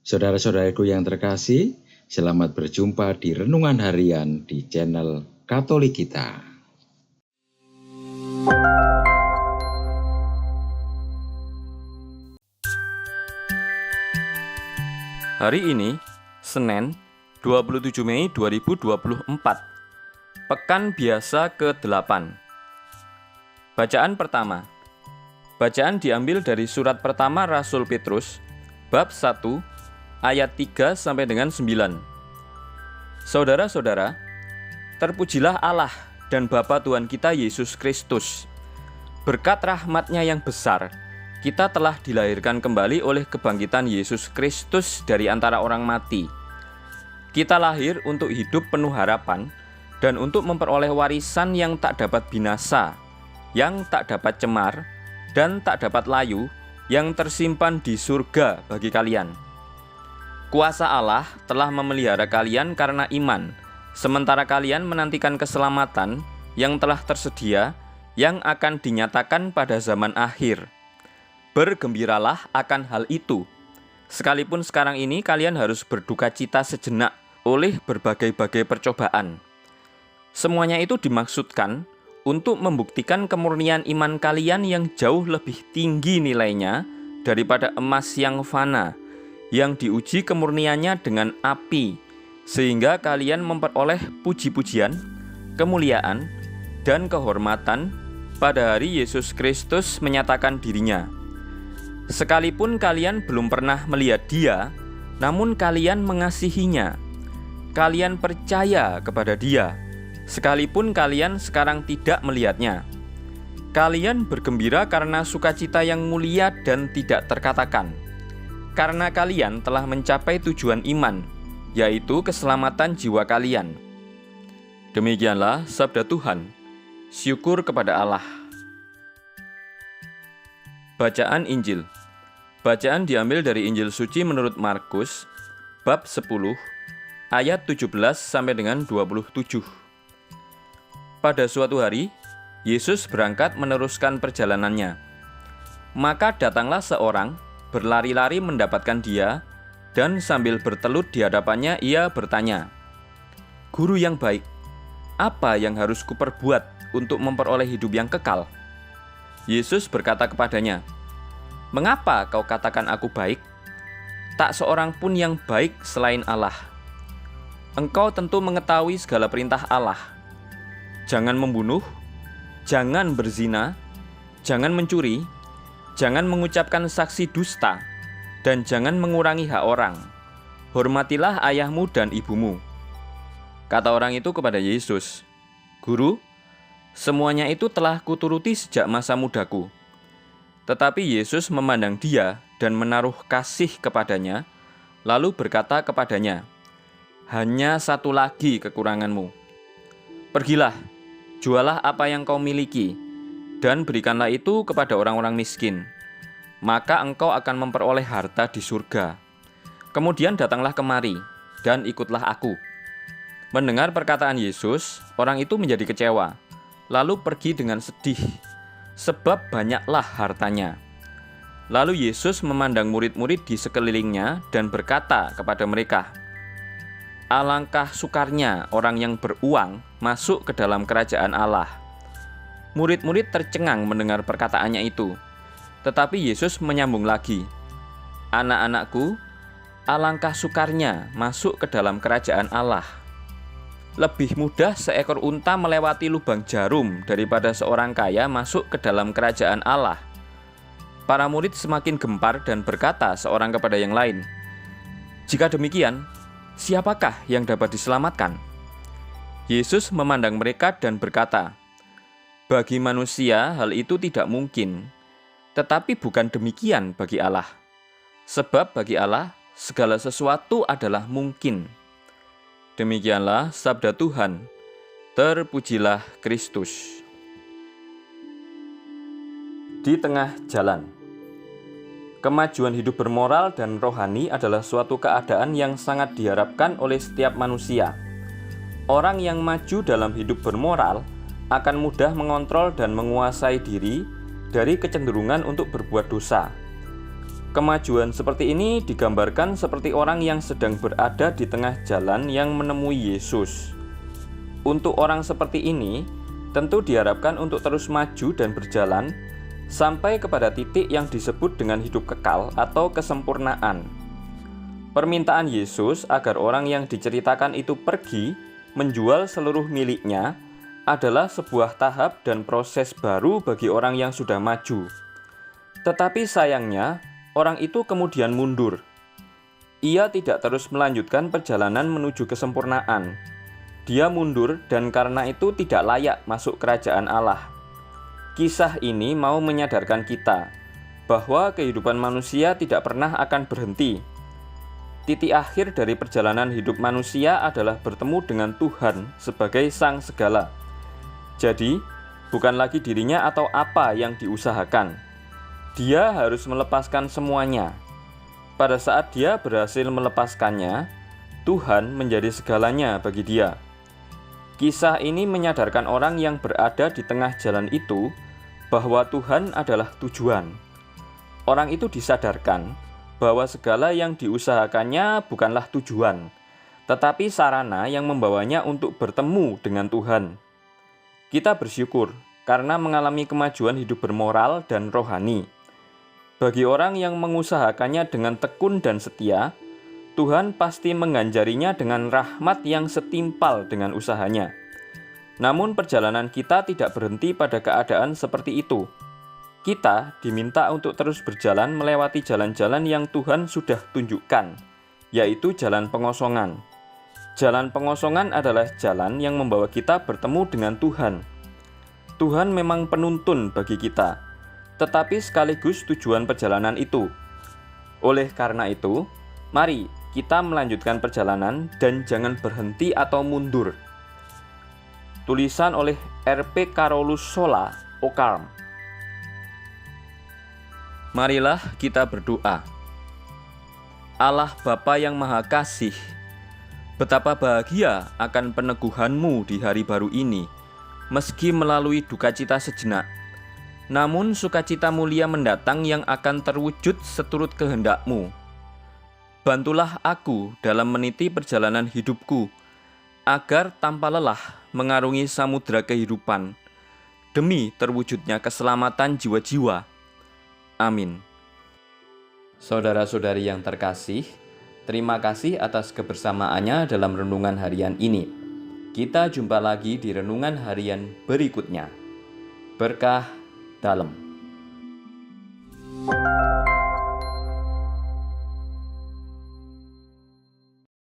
Saudara-saudaraku yang terkasih, selamat berjumpa di Renungan Harian di channel Katolik kita. Hari ini, Senin, 27 Mei 2024, Pekan Biasa ke-8. Bacaan pertama. Bacaan diambil dari surat pertama Rasul Petrus, bab 1, ayat 3 sampai dengan 9. Saudara-saudara, terpujilah Allah dan Bapa Tuhan kita Yesus Kristus. Berkat rahmat-Nya yang besar, kita telah dilahirkan kembali oleh kebangkitan Yesus Kristus dari antara orang mati. Kita lahir untuk hidup penuh harapan dan untuk memperoleh warisan yang tak dapat binasa, yang tak dapat cemar, dan tak dapat layu, yang tersimpan di surga bagi kalian. Kuasa Allah telah memelihara kalian karena iman, sementara kalian menantikan keselamatan yang telah tersedia, yang akan dinyatakan pada zaman akhir. Bergembiralah akan hal itu. Sekalipun sekarang ini kalian harus berduka cita sejenak oleh berbagai-bagai percobaan. Semuanya itu dimaksudkan untuk membuktikan kemurnian iman kalian yang jauh lebih tinggi nilainya daripada emas yang fana, yang diuji kemurniannya dengan api, sehingga kalian memperoleh puji-pujian, kemuliaan, dan kehormatan pada hari Yesus Kristus menyatakan dirinya. Sekalipun kalian belum pernah melihat Dia, namun kalian mengasihinya. Kalian percaya kepada Dia, sekalipun kalian sekarang tidak melihatnya. Kalian bergembira karena sukacita yang mulia dan tidak terkatakan, karena kalian telah mencapai tujuan iman, yaitu keselamatan jiwa kalian. Demikianlah sabda Tuhan. Syukur kepada Allah. Bacaan Injil. Bacaan diambil dari Injil Suci menurut Markus, bab 10, ayat 17 sampai dengan 27. Pada suatu hari, Yesus berangkat meneruskan perjalanannya. Maka datanglah seorang, berlari-lari mendapatkan Dia, dan sambil bertelut di hadapannya ia bertanya, "Guru yang baik, apa yang harus kuperbuat untuk memperoleh hidup yang kekal?" Yesus berkata kepadanya, "Mengapa kau katakan aku baik? Tak seorang pun yang baik selain Allah. Engkau tentu mengetahui segala perintah Allah. Jangan membunuh, jangan berzina, jangan mencuri, jangan mengucapkan saksi dusta, dan jangan mengurangi hak orang. Hormatilah ayahmu dan ibumu." Kata orang itu kepada Yesus, "Guru, semuanya itu telah kuturuti sejak masa mudaku." Tetapi Yesus memandang dia dan menaruh kasih kepadanya, lalu berkata kepadanya, "Hanya satu lagi kekuranganmu. Pergilah, jualah apa yang kau miliki, dan berikanlah itu kepada orang-orang miskin. Maka engkau akan memperoleh harta di surga. Kemudian datanglah kemari, dan ikutlah aku." Mendengar perkataan Yesus, orang itu menjadi kecewa, lalu pergi dengan sedih, sebab banyaklah hartanya. Lalu Yesus memandang murid-murid di sekelilingnya dan berkata kepada mereka, "Alangkah sukarnya orang yang beruang masuk ke dalam kerajaan Allah." Murid-murid tercengang mendengar perkataannya itu. Tetapi Yesus menyambung lagi, "Anak-anakku, alangkah sukarnya masuk ke dalam kerajaan Allah. Lebih mudah seekor unta melewati lubang jarum daripada seorang kaya masuk ke dalam kerajaan Allah." Para murid semakin gempar dan berkata seorang kepada yang lain, "Jika demikian, siapakah yang dapat diselamatkan?" Yesus memandang mereka dan berkata, "Bagi manusia hal itu tidak mungkin, tetapi bukan demikian bagi Allah. Sebab bagi Allah segala sesuatu adalah mungkin." Demikianlah sabda Tuhan. Terpujilah Kristus. Di tengah jalan. Kemajuan hidup bermoral dan rohani adalah suatu keadaan yang sangat diharapkan oleh setiap manusia. Orang yang maju dalam hidup bermoral akan mudah mengontrol dan menguasai diri dari kecenderungan untuk berbuat dosa. Kemajuan seperti ini digambarkan seperti orang yang sedang berada di tengah jalan yang menemui Yesus. Untuk orang seperti ini, tentu diharapkan untuk terus maju dan berjalan sampai kepada titik yang disebut dengan hidup kekal atau kesempurnaan. Permintaan Yesus agar orang yang diceritakan itu pergi menjual seluruh miliknya adalah sebuah tahap dan proses baru bagi orang yang sudah maju. Tetapi sayangnya, orang itu kemudian mundur. Ia tidak terus melanjutkan perjalanan menuju kesempurnaan. Dia mundur dan karena itu tidak layak masuk kerajaan Allah. Kisah ini mau menyadarkan kita bahwa kehidupan manusia tidak pernah akan berhenti. Titik akhir dari perjalanan hidup manusia adalah bertemu dengan Tuhan sebagai Sang Segala. Jadi, bukan lagi dirinya atau apa yang diusahakan. Dia harus melepaskan semuanya. Pada saat dia berhasil melepaskannya, Tuhan menjadi segalanya bagi dia. Kisah ini menyadarkan orang yang berada di tengah jalan itu bahwa Tuhan adalah tujuan. Orang itu disadarkan bahwa segala yang diusahakannya bukanlah tujuan, tetapi sarana yang membawanya untuk bertemu dengan Tuhan. Kita bersyukur karena mengalami kemajuan hidup bermoral dan rohani. Bagi orang yang mengusahakannya dengan tekun dan setia, Tuhan pasti mengganjarinya dengan rahmat yang setimpal dengan usahanya. Namun perjalanan kita tidak berhenti pada keadaan seperti itu. Kita diminta untuk terus berjalan melewati jalan-jalan yang Tuhan sudah tunjukkan, yaitu jalan pengosongan. Jalan pengosongan adalah jalan yang membawa kita bertemu dengan Tuhan. Tuhan memang penuntun bagi kita, tetapi sekaligus tujuan perjalanan itu. Oleh karena itu, mari kita melanjutkan perjalanan dan jangan berhenti atau mundur. Tulisan oleh R.P. Carolus Sola, Ocarm. Marilah kita berdoa. Allah Bapa yang Maha Kasih, betapa bahagia akan peneguhan-Mu di hari baru ini, meski melalui duka cita sejenak. Namun sukacita mulia mendatang yang akan terwujud seturut kehendak-Mu. Bantulah aku dalam meniti perjalanan hidupku, agar tanpa lelah mengarungi samudera kehidupan, demi terwujudnya keselamatan jiwa-jiwa. Amin. Saudara-saudari yang terkasih, terima kasih atas kebersamaannya dalam renungan harian ini. Kita jumpa lagi di renungan harian berikutnya. Berkah dalam.